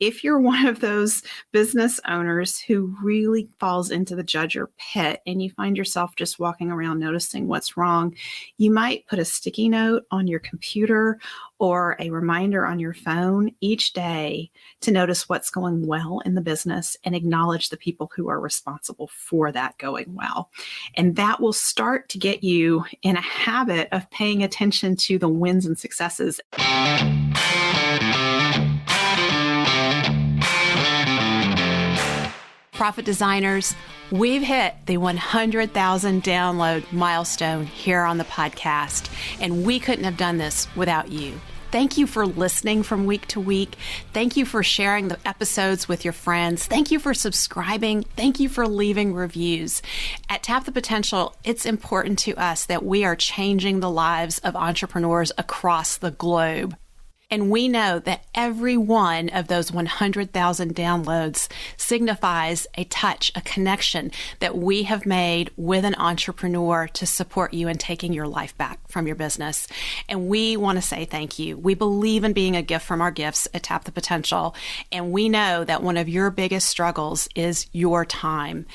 if you're one of those business owners who really falls into the judger pit and you find yourself just walking around noticing what's wrong, you might put a sticky note on your computer or a reminder on your phone each day to notice what's going well in the business and acknowledge the people who are responsible for that going well. And that will start to get you in a habit of paying attention to the wins and successes. Profit Designers, we've hit the 100,000 download milestone here on the podcast, and we couldn't have done this without you. Thank you for listening from week to week. Thank you for sharing the episodes with your friends. Thank you for subscribing. Thank you for leaving reviews. At Tap the Potential, it's important to us that we are changing the lives of entrepreneurs across the globe. And we know that every one of those 100,000 downloads signifies a touch, a connection that we have made with an entrepreneur to support you in taking your life back from your business. And we want to say thank you. We believe in being a gift from our gifts at Tap the Potential. And we know that one of your biggest struggles is your time,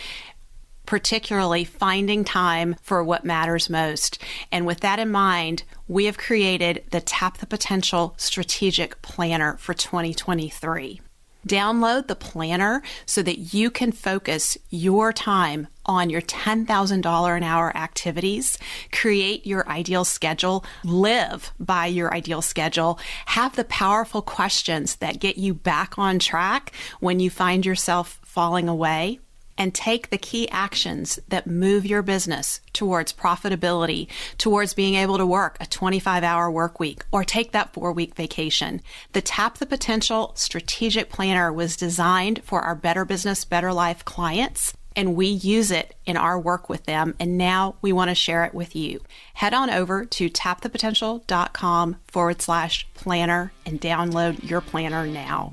particularly finding time for what matters most. And with that in mind, we have created the Tap the Potential Strategic Planner for 2023. Download the planner so that you can focus your time on your $10,000 an hour activities, create your ideal schedule, live by your ideal schedule, have the powerful questions that get you back on track when you find yourself falling away, and take the key actions that move your business towards profitability, towards being able to work a 25-hour work week or take that 4-week vacation. The Tap the Potential Strategic Planner was designed for our Better Business, Better Life clients, and we use it in our work with them, and now we want to share it with you. Head on over to tapthepotential.com/planner and download your planner now.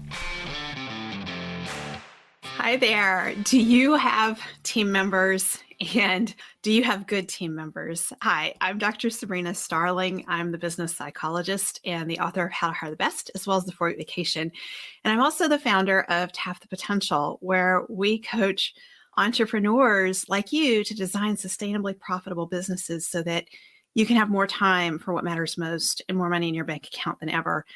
Hi there. Do you have team members, and do you have good team members? Hi, I'm Dr. Sabrina Starling. I'm the business psychologist and the author of How to Hire the Best, as well as the 4-Week Vacation. And I'm also the founder of Tap the Potential, where we coach entrepreneurs like you to design sustainably profitable businesses so that you can have more time for what matters most and more money in your bank account than ever.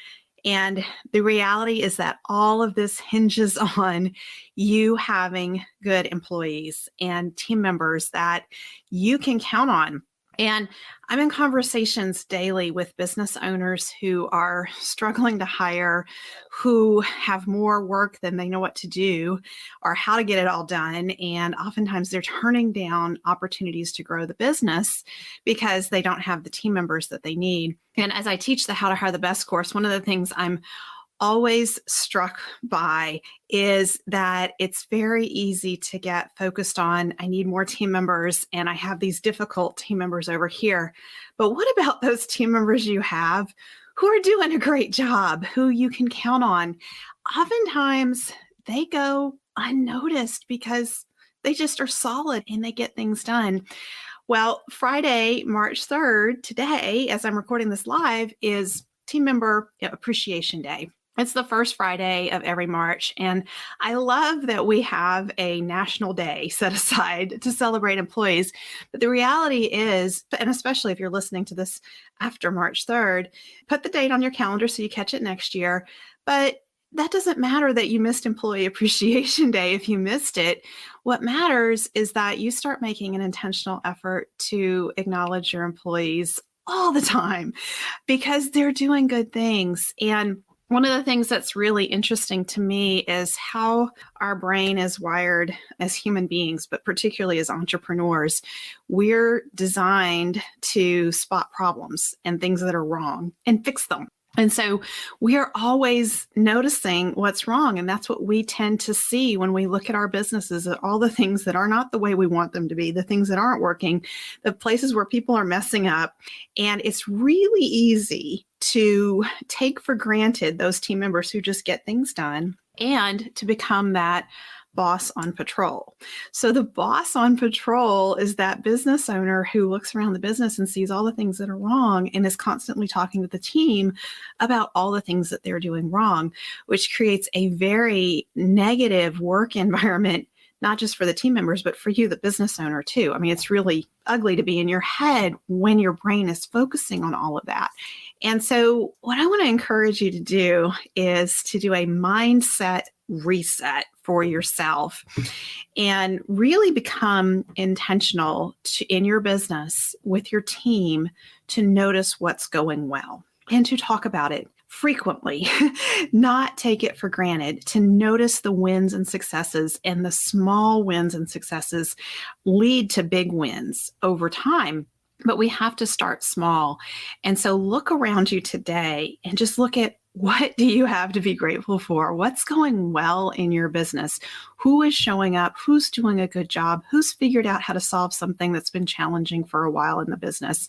And the reality is that all of this hinges on you having good employees and team members that you can count on. And I'm in conversations daily with business owners who are struggling to hire, who have more work than they know what to do or how to get it all done. And oftentimes they're turning down opportunities to grow the business because they don't have the team members that they need. And as I teach the How to Hire the Best course, one of the things I'm always struck by is that it's very easy to get focused on, I need more team members and I have these difficult team members over here. But what about those team members you have who are doing a great job, who you can count on? Oftentimes they go unnoticed because they just are solid and they get things done. Well, Friday, March 3rd, today, as I'm recording this live, is Team Member Appreciation Day. It's the first Friday of every March, and I love that we have a national day set aside to celebrate employees. But the reality is, and especially if you're listening to this after March 3rd, put the date on your calendar so you catch it next year. But that doesn't matter that you missed Employee Appreciation Day if you missed it. What matters is that you start making an intentional effort to acknowledge your employees all the time because they're doing good things. And one of the things that's really interesting to me is how our brain is wired as human beings, but particularly as entrepreneurs. We're designed to spot problems and things that are wrong and fix them. And so we are always noticing what's wrong. And that's what we tend to see when we look at our businesses, all the things that are not the way we want them to be, the things that aren't working, the places where people are messing up. And it's really easy to take for granted those team members who just get things done and to become that boss on patrol. So the boss on patrol is that business owner who looks around the business and sees all the things that are wrong and is constantly talking with the team about all the things that they're doing wrong, which creates a very negative work environment, not just for the team members, but for you, the business owner too. I mean, it's really ugly to be in your head when your brain is focusing on all of that. And so what I want to encourage you to do is to do a mindset reset for yourself and really become intentional in your business with your team to notice what's going well and to talk about it frequently, not take it for granted, to notice the wins and successes, and the small wins and successes lead to big wins over time. But we have to start small. And so look around you today and just look at, what do you have to be grateful for? What's going well in your business? Who is showing up? Who's doing a good job? Who's figured out how to solve something that's been challenging for a while in the business?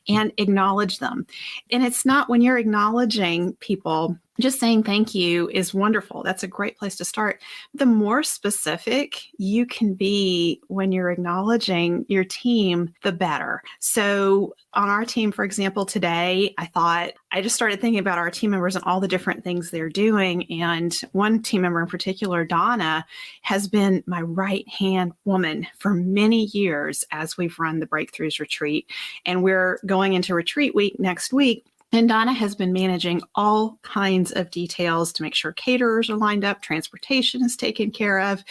And acknowledge them. And it's not, when you're acknowledging people, just saying thank you is wonderful. That's a great place to start. The more specific you can be when you're acknowledging your team, the better. So on our team, for example, today, I just started thinking about our team members and all the different things they're doing. And one team member in particular, Donna, has been my right-hand woman for many years as we've run the Breakthroughs Retreat. And we're going into retreat week next week. And Donna has been managing all kinds of details to make sure caterers are lined up, transportation is taken care of,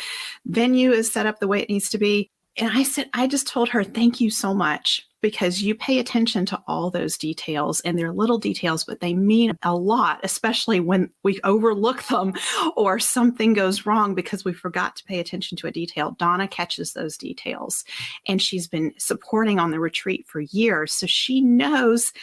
venue is set up the way it needs to be. And I just told her, thank you so much, because you pay attention to all those details, and they're little details, but they mean a lot, especially when we overlook them or something goes wrong because we forgot to pay attention to a detail. Donna catches those details, and she's been supporting on the retreat for years. So she knows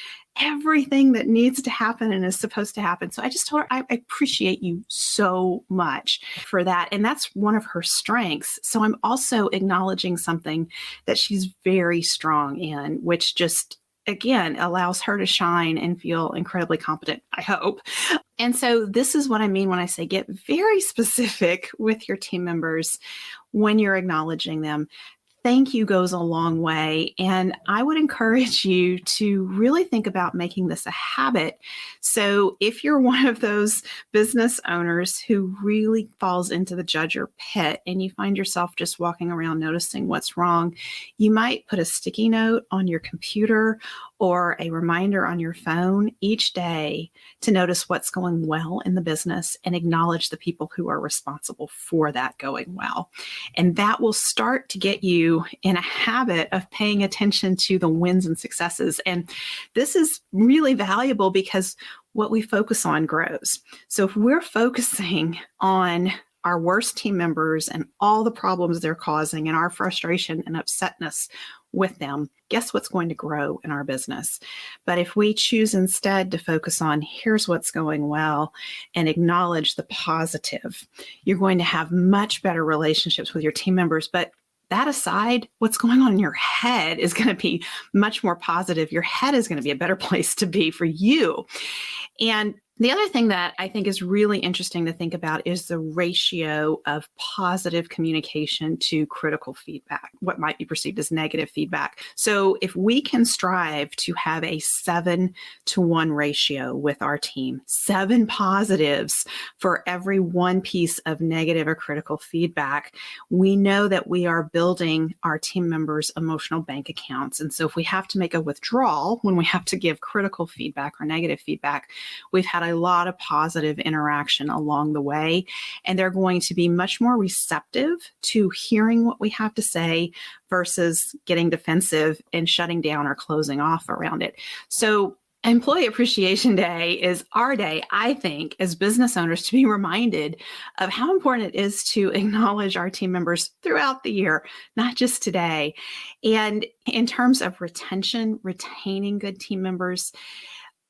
everything that needs to happen and is supposed to happen. So I just told her, I appreciate you so much for that. And that's one of her strengths. So I'm also acknowledging something that she's very strong in, which just, again, allows her to shine and feel incredibly competent, I hope. And so this is what I mean when I say get very specific with your team members when you're acknowledging them. Thank you goes a long way. And I would encourage you to really think about making this a habit. So if you're one of those business owners who really falls into the judger pit and you find yourself just walking around noticing what's wrong, you might put a sticky note on your computer or a reminder on your phone each day to notice what's going well in the business and acknowledge the people who are responsible for that going well. And that will start to get you in a habit of paying attention to the wins and successes. And this is really valuable because what we focus on grows. So if we're focusing on our worst team members and all the problems they're causing and our frustration and upsetness with them, guess what's going to grow in our business? But if we choose instead to focus on here's what's going well and acknowledge the positive, you're going to have much better relationships with your team members. But that aside, what's going on in your head is going to be much more positive. Your head is going to be a better place to be for you. And the other thing that I think is really interesting to think about is the ratio of positive communication to critical feedback, what might be perceived as negative feedback. So if we can strive to have a 7-to-1 ratio with our team, 7 positives for every 1 piece of negative or critical feedback, we know that we are building our team members' emotional bank accounts. And so if we have to make a withdrawal when we have to give critical feedback or negative feedback, we've had a lot of positive interaction along the way, and they're going to be much more receptive to hearing what we have to say versus getting defensive and shutting down or closing off around it. So Employee Appreciation Day is our day, I think, as business owners, to be reminded of how important it is to acknowledge our team members throughout the year, not just today. And in terms of retention, retaining good team members,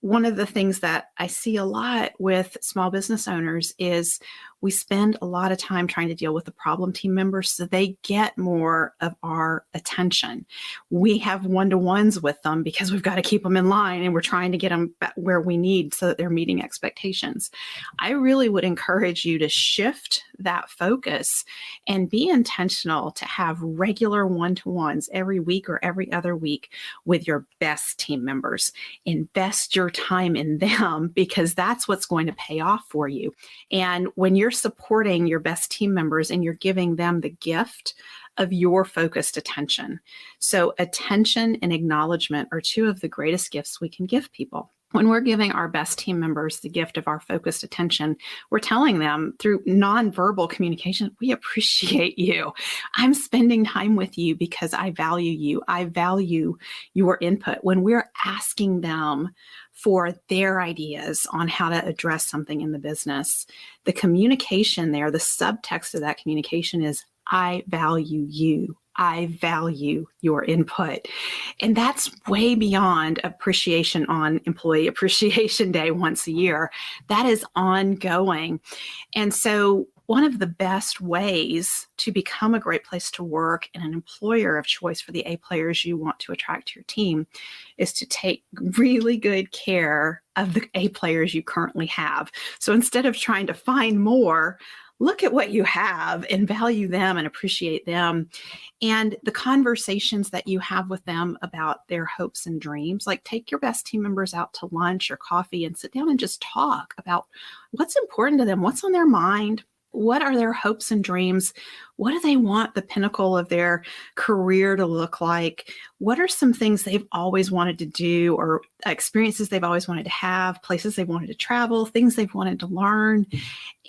one of the things that I see a lot with small business owners is we spend a lot of time trying to deal with the problem team members so they get more of our attention. We have one-to-ones with them because we've got to keep them in line and we're trying to get them where we need so that they're meeting expectations. I really would encourage you to shift that focus and be intentional to have regular one-to-ones every week or every other week with your best team members. Invest your time in them because that's what's going to pay off for you. And when you're supporting your best team members and you're giving them the gift of your focused attention. So attention and acknowledgement are two of the greatest gifts we can give people. When we're giving our best team members the gift of our focused attention, we're telling them through nonverbal communication, we appreciate you. I'm spending time with you because I value you. I value your input. When we're asking them for their ideas on how to address something in the business, the communication there, the subtext of that communication is, I value you. I value your input. And that's way beyond appreciation on Employee Appreciation Day once a year. That is ongoing. And so one of the best ways to become a great place to work and an employer of choice for the A players you want to attract to your team is to take really good care of the A players you currently have. So instead of trying to find more, look at what you have and value them and appreciate them. And the conversations that you have with them about their hopes and dreams, like take your best team members out to lunch or coffee and sit down and just talk about what's important to them, what's on their mind, what are their hopes and dreams, what do they want the pinnacle of their career to look like, what are some things they've always wanted to do or experiences they've always wanted to have, places they've wanted to travel, things they've wanted to learn,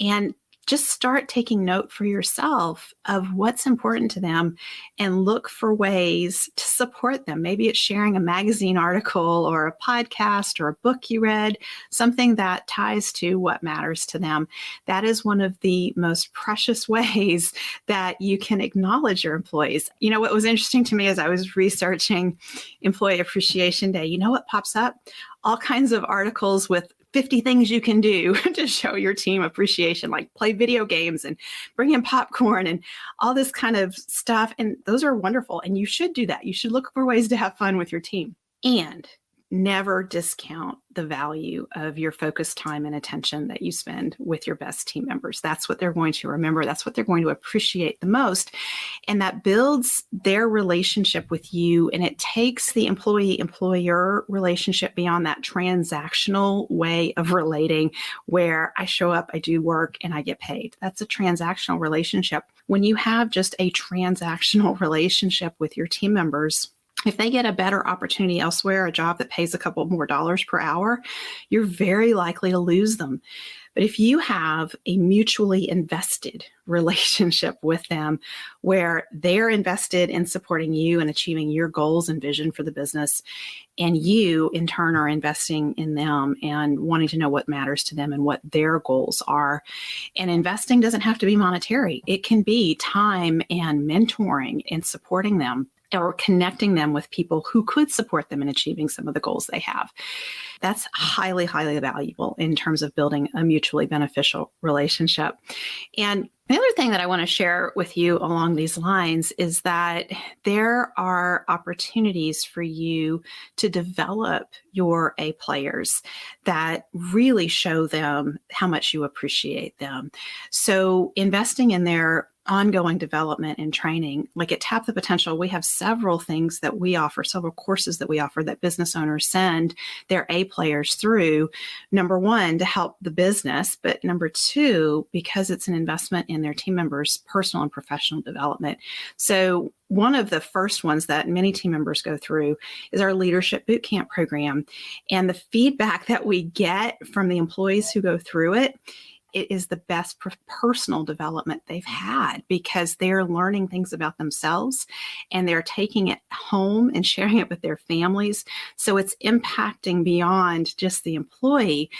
and just start taking note for yourself of what's important to them and look for ways to support them. Maybe it's sharing a magazine article or a podcast or a book you read, something that ties to what matters to them. That is one of the most precious ways that you can acknowledge your employees. You know, what was interesting to me as I was researching Employee Appreciation Day, you know what pops up? All kinds of articles with 50 things you can do to show your team appreciation, like play video games and bring in popcorn and all this kind of stuff. And those are wonderful. And you should do that. You should look for ways to have fun with your team. And never discount the value of your focused time and attention that you spend with your best team members. That's what they're going to remember. That's what they're going to appreciate the most. And that builds their relationship with you. And it takes the employee-employer relationship beyond that transactional way of relating where I show up, I do work, and I get paid. That's a transactional relationship. When you have just a transactional relationship with your team members, if they get a better opportunity elsewhere, a job that pays a couple more dollars per hour, you're very likely to lose them. But if you have a mutually invested relationship with them where they're invested in supporting you and achieving your goals and vision for the business, and you in turn are investing in them and wanting to know what matters to them and what their goals are. And investing doesn't have to be monetary. It can be time and mentoring and supporting them, or connecting them with people who could support them in achieving some of the goals they have. That's highly, highly valuable in terms of building a mutually beneficial relationship. And the other thing that I want to share with you along these lines is that there are opportunities for you to develop your A players that really show them how much you appreciate them. So investing in their ongoing development and training, like at Tap the Potential, we have several things that we offer, several courses that we offer that business owners send their A players through. Number one, to help the business, but number two, because it's an investment in their team members' personal and professional development. So one of the first ones that many team members go through is our Leadership Bootcamp program. And the feedback that we get from the employees who go through it is the best personal development they've had, because they're learning things about themselves and they're taking it home and sharing it with their families. So it's impacting beyond just the employee.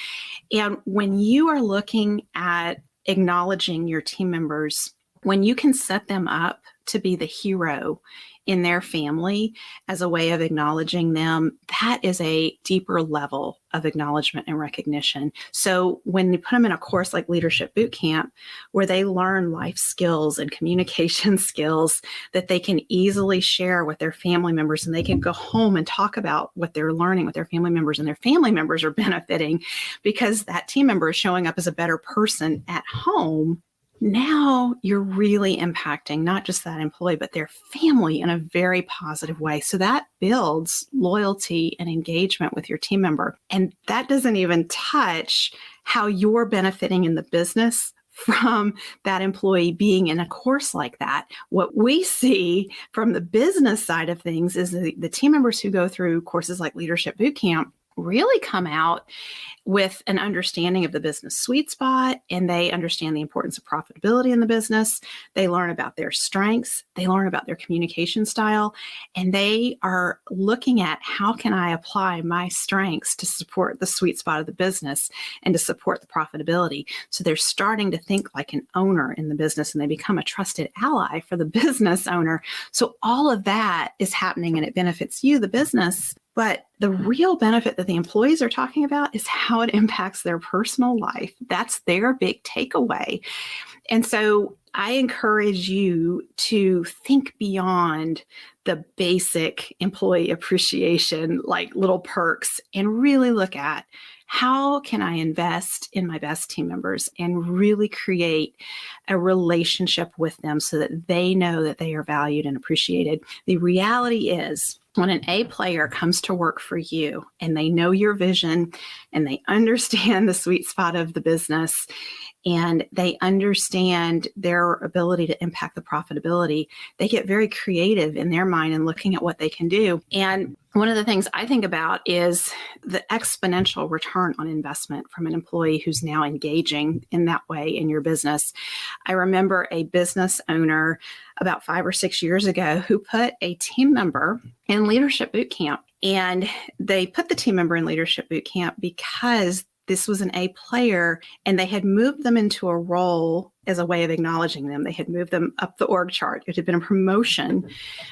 And when you are looking at acknowledging your team members' when you can set them up to be the hero in their family as a way of acknowledging them, that is a deeper level of acknowledgement and recognition. So when you put them in a course like Leadership Bootcamp, where they learn life skills and communication skills that they can easily share with their family members, and they can go home and talk about what they're learning with their family members, and their family members are benefiting because that team member is showing up as a better person at home. Now you're really impacting not just that employee, but their family in a very positive way. So that builds loyalty and engagement with your team member. And that doesn't even touch how you're benefiting in the business from that employee being in a course like that. What we see from the business side of things is the team members who go through courses like Leadership Bootcamp really come out with an understanding of the business sweet spot, and they understand the importance of profitability in the business. They learn about their strengths, they learn about their communication style, and they are looking at how can I apply my strengths to support the sweet spot of the business and to support the profitability. So they're starting to think like an owner in the business, and they become a trusted ally for the business owner. So all of that is happening, and it benefits you, the business. But the real benefit that the employees are talking about is how it impacts their personal life. That's their big takeaway. And so I encourage you to think beyond the basic employee appreciation, like little perks, and really look at how can I invest in my best team members and really create a relationship with them so that they know that they are valued and appreciated. The reality is, when an A player comes to work for you and they know your vision and they understand the sweet spot of the business and they understand their ability to impact the profitability, they get very creative in their mind and looking at what they can do. And one of the things I think about is the exponential return on investment from an employee who's now engaging in that way in your business. I remember a business owner about 5 or 6 years ago who put a team member in Leadership Bootcamp. And they put the team member in Leadership Bootcamp because this was an A player, and they had moved them into a role as a way of acknowledging them. They had moved them up the org chart. It had been a promotion,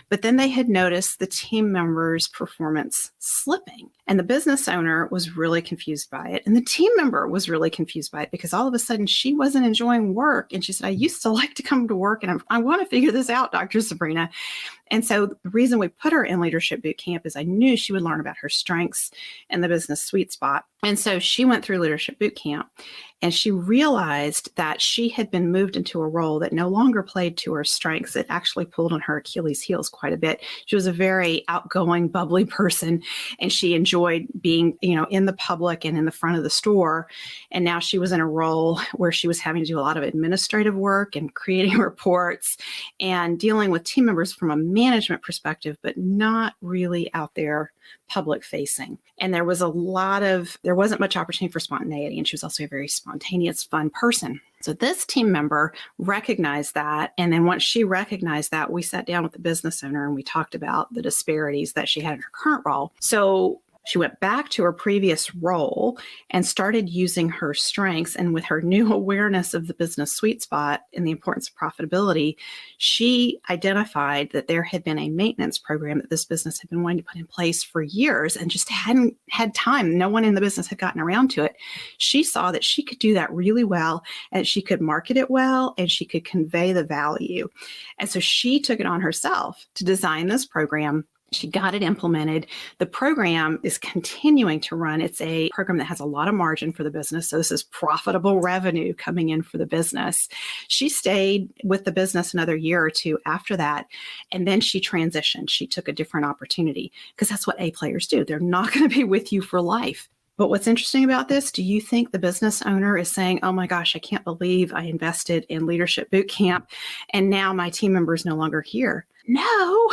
but then they had noticed the team member's performance slipping. And the business owner was really confused by it. And the team member was really confused by it because all of a sudden she wasn't enjoying work. And she said, I used to like to come to work, and I want to figure this out, Dr. Sabrina. And so the reason we put her in Leadership Bootcamp is I knew she would learn about her strengths and the business sweet spot. And so she went through Leadership Bootcamp, and she realized that she had been moved into a role that no longer played to her strengths. It actually pulled on her Achilles heels quite a bit. She was a very outgoing, bubbly person, and she enjoyed being, in the public and in the front of the store. And now she was in a role where she was having to do a lot of administrative work and creating reports and dealing with team members from a management perspective, but not really out there public facing. And there wasn't much opportunity for spontaneity. And she was also a very spontaneous, fun person. So this team member recognized that. And then once she recognized that, we sat down with the business owner and we talked about the disparities that she had in her current role. So she went back to her previous role and started using her strengths. And with her new awareness of the business sweet spot and the importance of profitability, she identified that there had been a maintenance program that this business had been wanting to put in place for years and just hadn't had time. No one in the business had gotten around to it. She saw that she could do that really well, and she could market it well, and she could convey the value. And so she took it on herself to design this program. She got it implemented. The program is continuing to run. It's a program that has a lot of margin for the business. So this is profitable revenue coming in for the business. She stayed with the business another year or two after that. And then she transitioned. She took a different opportunity because that's what A players do. They're not going to be with you for life. But what's interesting about this, do you think the business owner is saying, oh my gosh, I can't believe I invested in Leadership Bootcamp and now my team member is no longer here? No,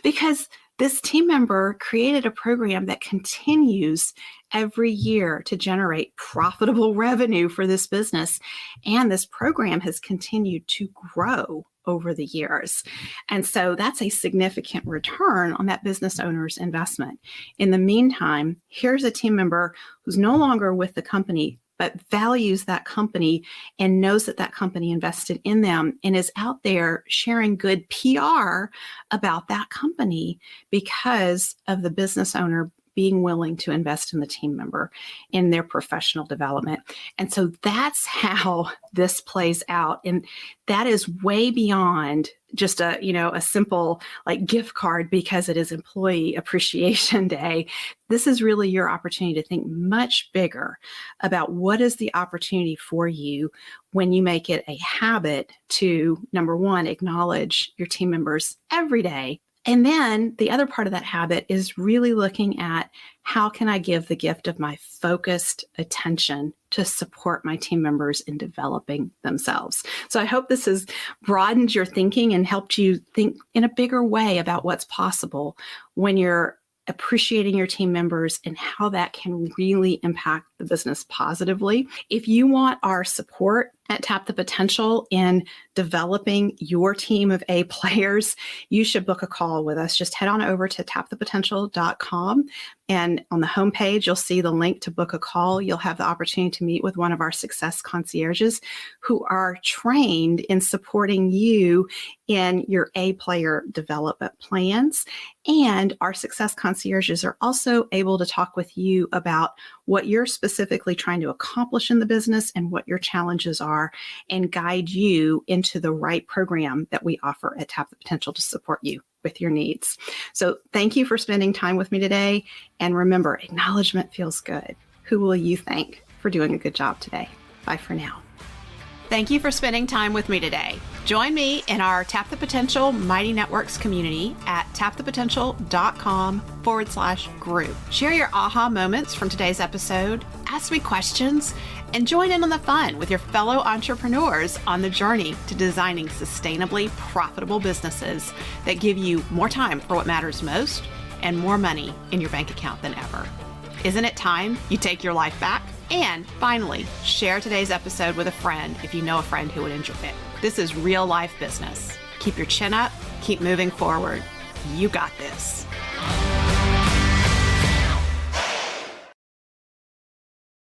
because this team member created a program that continues every year to generate profitable revenue for this business. And this program has continued to grow over the years. And so that's a significant return on that business owner's investment. In the meantime, here's a team member who's no longer with the company, but values that company and knows that that company invested in them and is out there sharing good PR about that company because of the business owner being willing to invest in the team member in their professional development. And so that's how this plays out. And that is way beyond just a simple like gift card because it is Employee Appreciation Day. This is really your opportunity to think much bigger about what is the opportunity for you when you make it a habit to, number one, acknowledge your team members every day. And then the other part of that habit is really looking at how can I give the gift of my focused attention to support my team members in developing themselves. So I hope this has broadened your thinking and helped you think in a bigger way about what's possible when you're appreciating your team members and how that can really impact the business positively. If you want our support at Tap the Potential in developing your team of A players, you should book a call with us. Just head on over to tapthepotential.com. And on the homepage, you'll see the link to book a call. You'll have the opportunity to meet with one of our success concierges who are trained in supporting you in your A player development plans. And our success concierges are also able to talk with you about what you're specifically trying to accomplish in the business and what your challenges are, and guide you into the right program that we offer at Tap the Potential to support you with your needs. So thank you for spending time with me today. And remember, acknowledgement feels good. Who will you thank for doing a good job today? Bye for now. Thank you for spending time with me today. Join me in our Tap the Potential Mighty Networks community at tapthepotential.com/group. Share your aha moments from today's episode, ask me questions, and join in on the fun with your fellow entrepreneurs on the journey to designing sustainably profitable businesses that give you more time for what matters most and more money in your bank account than ever. Isn't it time you take your life back? And finally, share today's episode with a friend if you know a friend who would enjoy it. This is real life business. Keep your chin up, keep moving forward. You got this.